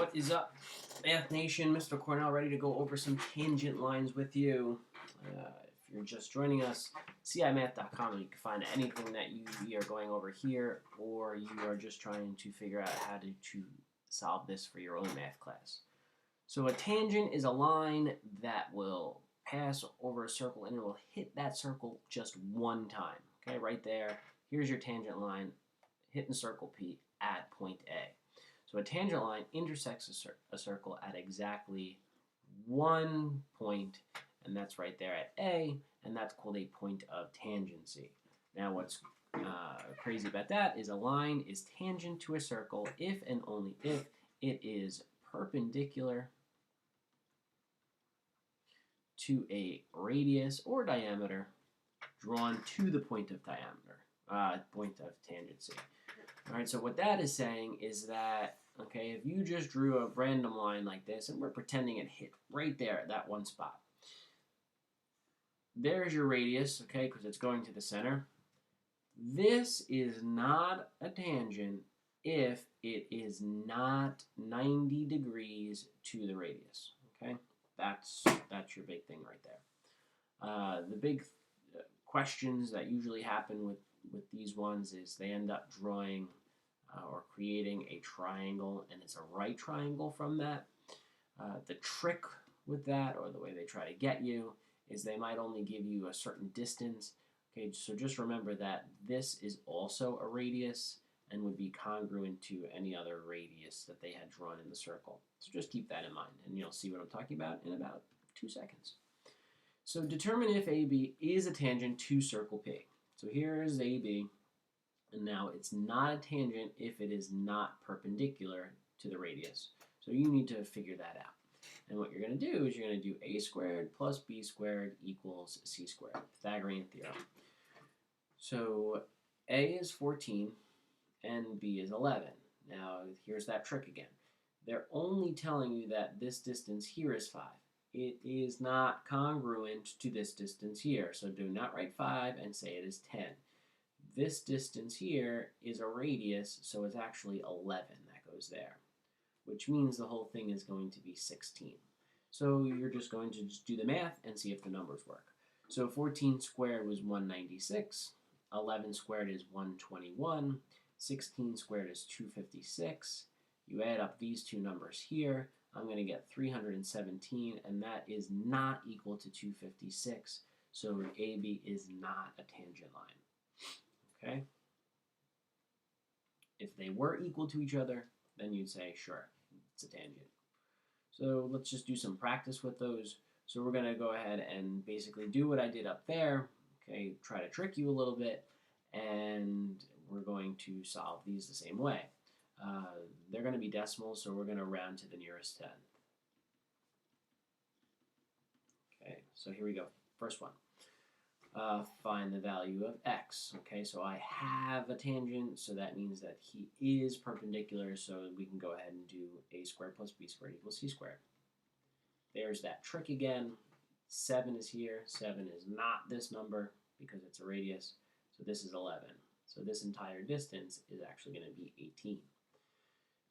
What is up, Math Nation? Mr. Cornell ready to go over some tangent lines with you. If you're just joining us, cimath.com, you can find anything that we are going over here, or you are just trying to figure out how to solve this for your own math class. So a tangent is a line that will pass over a circle and it will hit that circle just one time. Okay, right there. Here's your tangent line hitting circle P at point A. So a tangent line intersects a circle at exactly one point, and that's right there at A, and that's called a point of tangency. Now what's crazy about that is a line is tangent to a circle if and only if it is perpendicular to a radius or diameter drawn to the point of point of tangency. All right, so what that is saying is that, okay, if you just drew a random line like this, and we're pretending it hit right there at that one spot. There's your radius, okay, because it's going to the center. This is not a tangent if it is not 90 degrees to the radius, okay? That's your big thing right there. The big questions that usually happen with these ones is they end up drawing or creating a triangle, and it's a right triangle from that. The trick with that, or the way they try to get you, is they might only give you a certain distance. Okay, so just remember that this is also a radius and would be congruent to any other radius that they had drawn in the circle. So just keep that in mind, and you'll see what I'm talking about in about 2 seconds. So determine if AB is a tangent to circle P. So here is AB, and now it's not a tangent if it is not perpendicular to the radius. So you need to figure that out. And what you're going to do is you're going to do a squared plus b squared equals c squared, Pythagorean theorem. So a is 14 and b is 11. Now here's that trick again. They're only telling you that this distance here is 5. It is not congruent to this distance here. So do not write 5 and say it is 10. This distance here is a radius, so it's actually 11 that goes there, which means the whole thing is going to be 16. So you're just going to do the math and see if the numbers work. So 14 squared was 196, 11 squared is 121, 16 squared is 256. You add up these two numbers here, I'm going to get 317, and that is not equal to 256, so AB is not a tangent line. Okay? If they were equal to each other, then you'd say, sure, it's a tangent. So let's just do some practice with those. So we're going to go ahead and basically do what I did up there, okay, try to trick you a little bit, and we're going to solve these the same way. They're going to be decimals, so we're going to round to the nearest 10. Okay, so here we go. First one. Find the value of x. Okay, so I have a tangent, so that means that he is perpendicular, so we can go ahead and do a squared plus b squared equals c squared. There's that trick again. 7 is here. 7 is not this number because it's a radius, so this is 11. So this entire distance is actually going to be 18.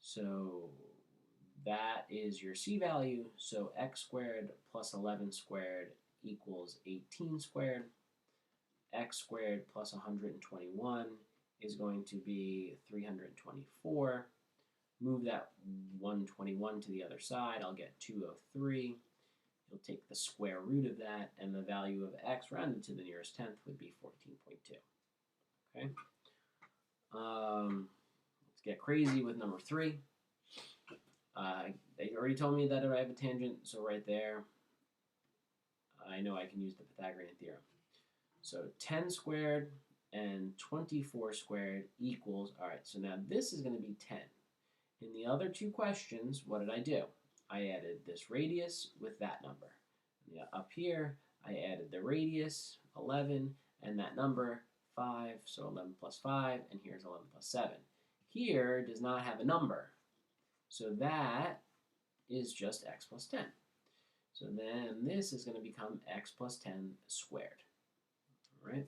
So that is your c value, so x squared plus 11 squared equals 18 squared. X squared plus 121 is going to be 324. Move that 121 to the other side, I'll get 203. You'll take the square root of that, and the value of x rounded to the nearest tenth would be 14.2. Okay. Let's get crazy with number 3. They already told me that I have a tangent, so right there, I know I can use the Pythagorean theorem. So 10 squared and 24 squared equals, all right, so now this is going to be 10. In the other two questions, what did I do? I added this radius with that number. And up here, I added the radius, 11, and that number, 5, so 11 plus 5, and here's 11 plus 7. Here does not have a number, so that is just x plus 10. So then this is going to become x plus 10 squared. All right.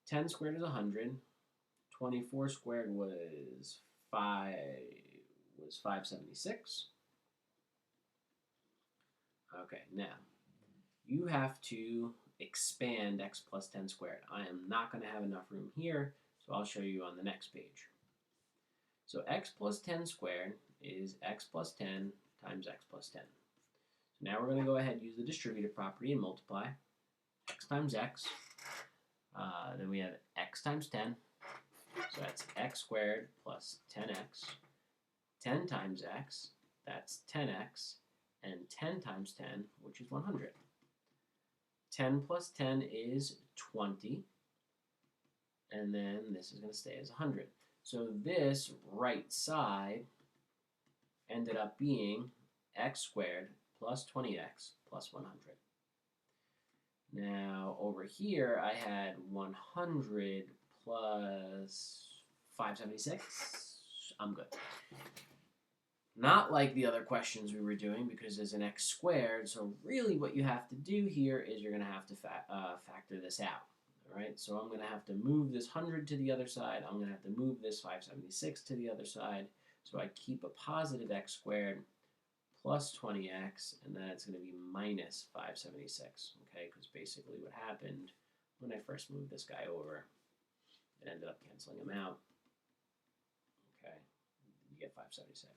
10 squared is 100. 24 squared was was 576. Okay, now you have to expand x plus 10 squared. I am not going to have enough room here, so I'll show you on the next page. So x plus 10 squared is x plus 10 times x plus 10. So now we're going to go ahead and use the distributive property and multiply x times x. Then we have x times 10. So that's x squared plus 10x. 10 times x, that's 10x. And 10 times 10, which is 100. 10 plus 10 is 20. And then this is going to stay as 100. So this right side ended up being x squared plus 20x plus 100. Now, over here, I had 100 plus 576. I'm good. Not like the other questions we were doing because there's an x squared. So really what you have to do here is you're going to have to factor this out. All right, so I'm going to have to move this 100 to the other side. I'm going to have to move this 576 to the other side. So I keep a positive x squared plus 20x, and then it's going to be minus 576, okay? Because basically what happened when I first moved this guy over, it ended up canceling him out, okay? You get 576.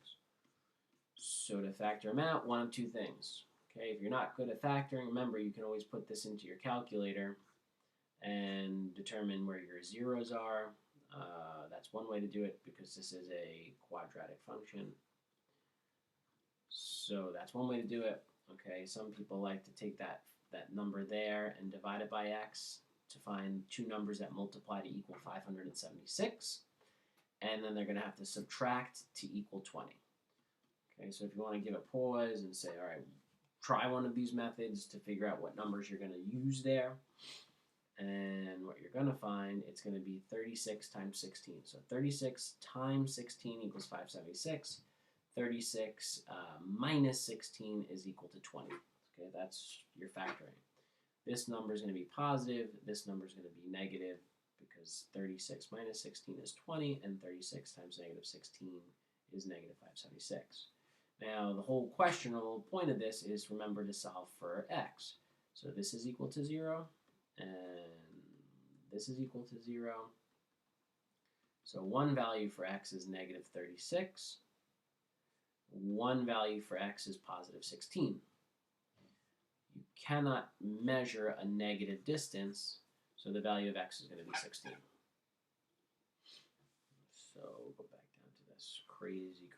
So to factor them out, one of two things, okay? If you're not good at factoring, remember you can always put this into your calculator and determine where your zeros are. That's one way to do it because this is a quadratic function. So that's one way to do it. Okay, some people like to take that number there and divide it by x to find two numbers that multiply to equal 576. And then they're going to have to subtract to equal 20. Okay, so if you want to give a pause and say, all right, try one of these methods to figure out what numbers you're going to use there. And what you're going to find, it's going to be 36 times 16. So 36 times 16 equals 576. 36 minus 16 is equal to 20. Okay, that's your factoring. This number is going to be positive. This number is going to be negative because 36 minus 16 is 20, and 36 times negative 16 is negative 576. Now, the whole question, or the whole point of this is remember to solve for x. So this is equal to 0, and this is equal to 0. So one value for x is negative 36. One value for x is positive 16. You cannot measure a negative distance, so the value of x is going to be 16. So go back down to this crazy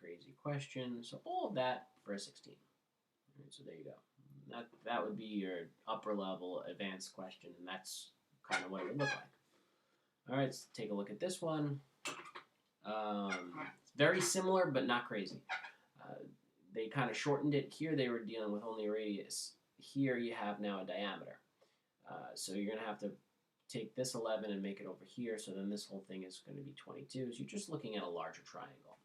question. So all of that for a 16. All right, so there you go. That would be your upper level advanced question, and that's kind of what it would look like. All right, let's take a look at this one. It's very similar, but not crazy. They kind of shortened it. Here they were dealing with only a radius. Here you have now a diameter. So you're going to have to take this 11 and make it over here. So then this whole thing is going to be 22. So you're just looking at a larger triangle.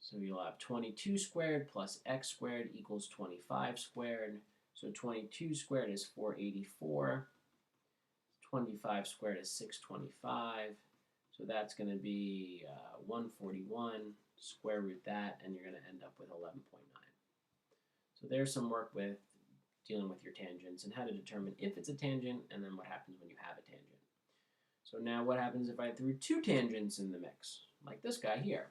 So you'll have 22 squared plus x squared equals 25 squared. So 22 squared is 484. 25 squared is 625. So that's going to be 141. Square root that, and you're going to end up with 11.9. So there's some work with dealing with your tangents and how to determine if it's a tangent and then what happens when you have a tangent. So now what happens if I threw two tangents in the mix, like this guy here?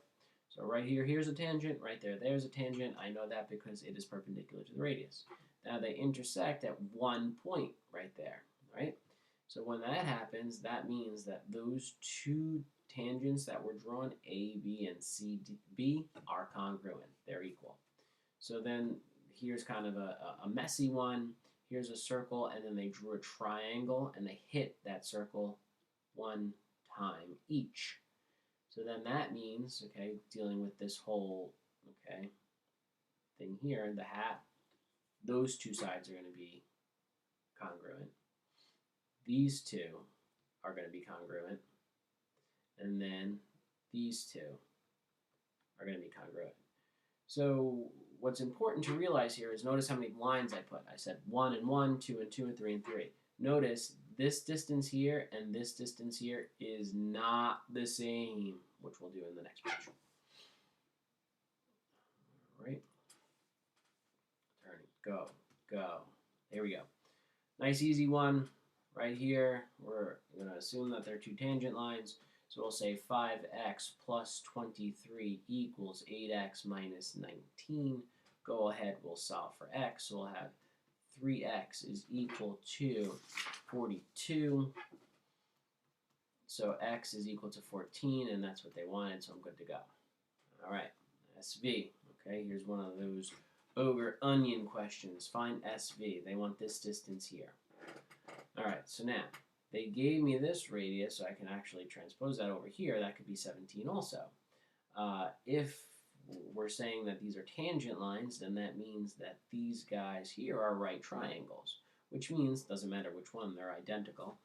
So right here, here's a tangent, right there, there's a tangent. I know that because it is perpendicular to the radius. Now they intersect at one point right there, right? So when that happens, that means that those two tangents that were drawn, A, B, and C, B, are congruent. They're equal. So then here's kind of a messy one. Here's a circle, and then they drew a triangle, and they hit that circle one time each. So then that means, okay, dealing with this whole, okay, thing here, the hat, those two sides are going to be congruent. These two are going to be congruent. And then these two are going to be congruent. So what's important to realize here is notice how many lines I put. I said 1 and 1, 2 and 2, and 3 and 3. Notice this distance here and this distance here is not the same, which we'll do in the next picture. go, go. There we go. Nice easy one right here. We're going to assume that they're two tangent lines. So we'll say 5x plus 23 equals 8x minus 19. Go ahead, we'll solve for x. So we'll have 3x is equal to 42. So x is equal to 14, and that's what they wanted, so I'm good to go. All right, SV. Okay, here's one of those ogre onion questions. Find SV. They want this distance here. All right, so now they gave me this radius, so I can actually transpose that over here. That could be 17 also. If we're saying that these are tangent lines, then that means that these guys here are right triangles, which means, doesn't matter which one, they're identical.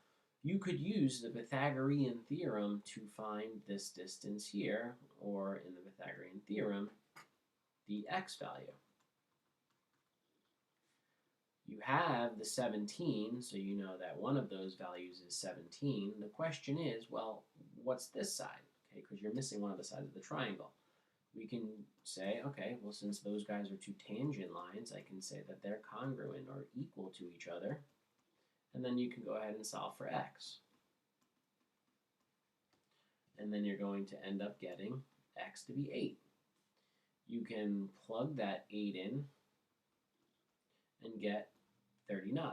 You could use the Pythagorean theorem to find this distance here, or in the Pythagorean theorem, the x value. You have the 17, so you know that one of those values is 17. The question is, well, what's this side? Okay, because you're missing one of the sides of the triangle. We can say, okay, well, since those guys are two tangent lines, I can say that they're congruent or equal to each other. And then you can go ahead and solve for x. And then you're going to end up getting x to be 8. You can plug that 8 in and get 39.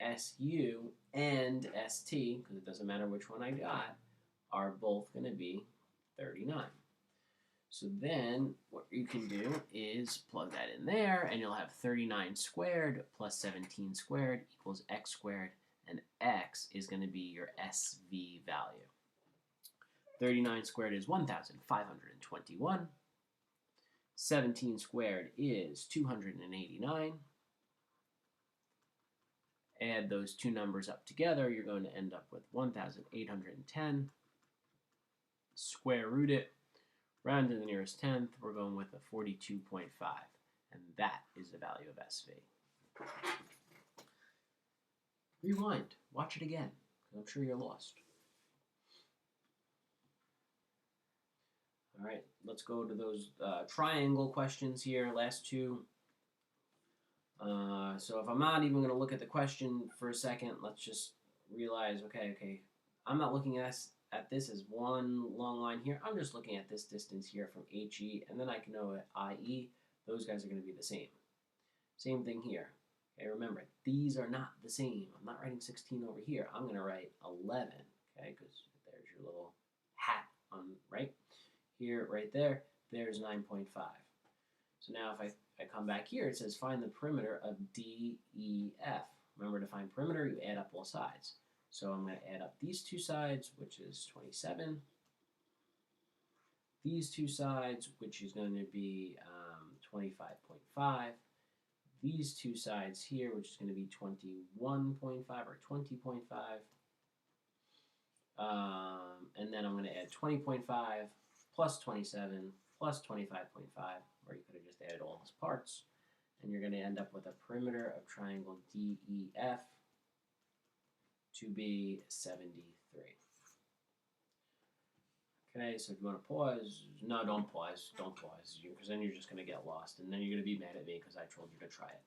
SU and ST, because it doesn't matter which one I got, are both going to be 39. So then what you can do is plug that in there, and you'll have 39 squared plus 17 squared equals x squared, and x is going to be your SV value. 39 squared is 1,521. 17 squared is 289. Add those two numbers up together, you're going to end up with 1,810. Square root it. Round to the nearest tenth, we're going with a 42.5, and that is the value of SV. Rewind. Watch it again, because I'm sure you're lost. All right, let's go to those triangle questions here, last two. So if I'm not even going to look at the question for a second, let's just realize, okay, I'm not looking at this as one long line here. I'm just looking at this distance here from HE, and then I can know at IE, those guys are going to be the same. Same thing here. Okay, remember, these are not the same. I'm not writing 16 over here. I'm going to write 11, okay, because there's your little hat on, right? Here, right there, there's 9.5. So now if I come back here, it says find the perimeter of DEF. Remember, to find perimeter, you add up both sides. So I'm going to add up these two sides, which is 27. These two sides, which is going to be 25.5. These two sides here, which is going to be 21.5 or 20.5. And then I'm going to add 20.5 plus 27 plus 25.5, or you could have just added all those parts. And you're going to end up with a perimeter of triangle DEF to be 73. Okay, so if you want to pause, no, don't pause, because then you're just going to get lost, and then you're going to be mad at me because I told you to try it.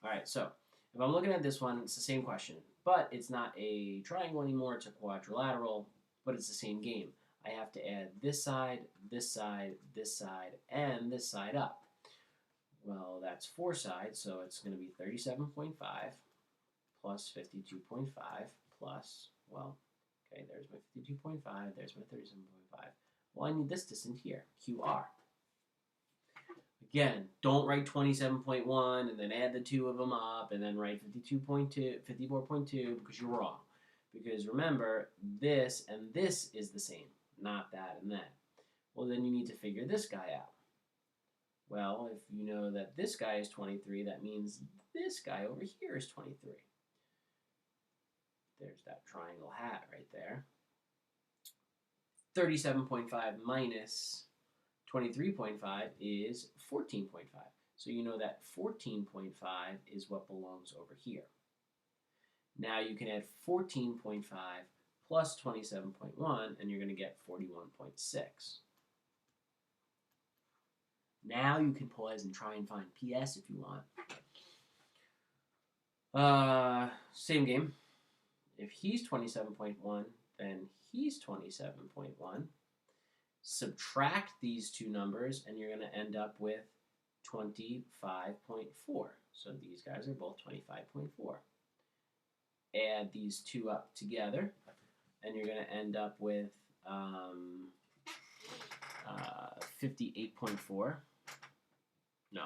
All right, so if I'm looking at this one, it's the same question, but it's not a triangle anymore, it's a quadrilateral, but it's the same game. I have to add this side, this side, this side, and this side up. Well, that's 4 sides, so it's going to be 37.5 plus 52.5 plus, well, okay, there's my 52.5, there's my 37.5. Well, I need this distance here, QR. Again, don't write 27.1 and then add the two of them up and then write 52.2, 54.2 because you're wrong. Because remember, this and this is the same, not that and that. Well, then you need to figure this guy out. Well, if you know that this guy is 23, that means this guy over here is 23. There's that triangle hat right there. 37.5 minus 23.5 is 14.5. So you know that 14.5 is what belongs over here. Now you can add 14.5 plus 27.1, and you're going to get 41.6. Now you can pause and try and find PS if you want. Same game. If he's 27.1, then he's 27.1. Subtract these two numbers, and you're going to end up with 25.4. So these guys are both 25.4. Add these two up together, and you're going to end up with 58.4. No.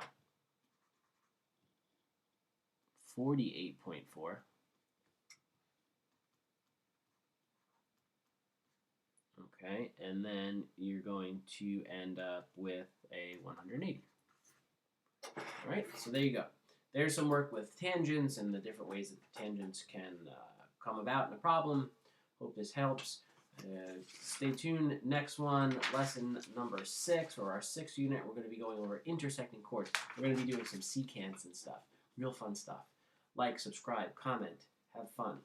48.4. Okay, and then you're going to end up with a 180. All right, so there you go. There's some work with tangents and the different ways that the tangents can come about in a problem. Hope this helps. Stay tuned. Next one, lesson number 6, or our 6th unit, we're going to be going over intersecting chords. We're going to be doing some secants and stuff. Real fun stuff. Like, subscribe, comment, have fun.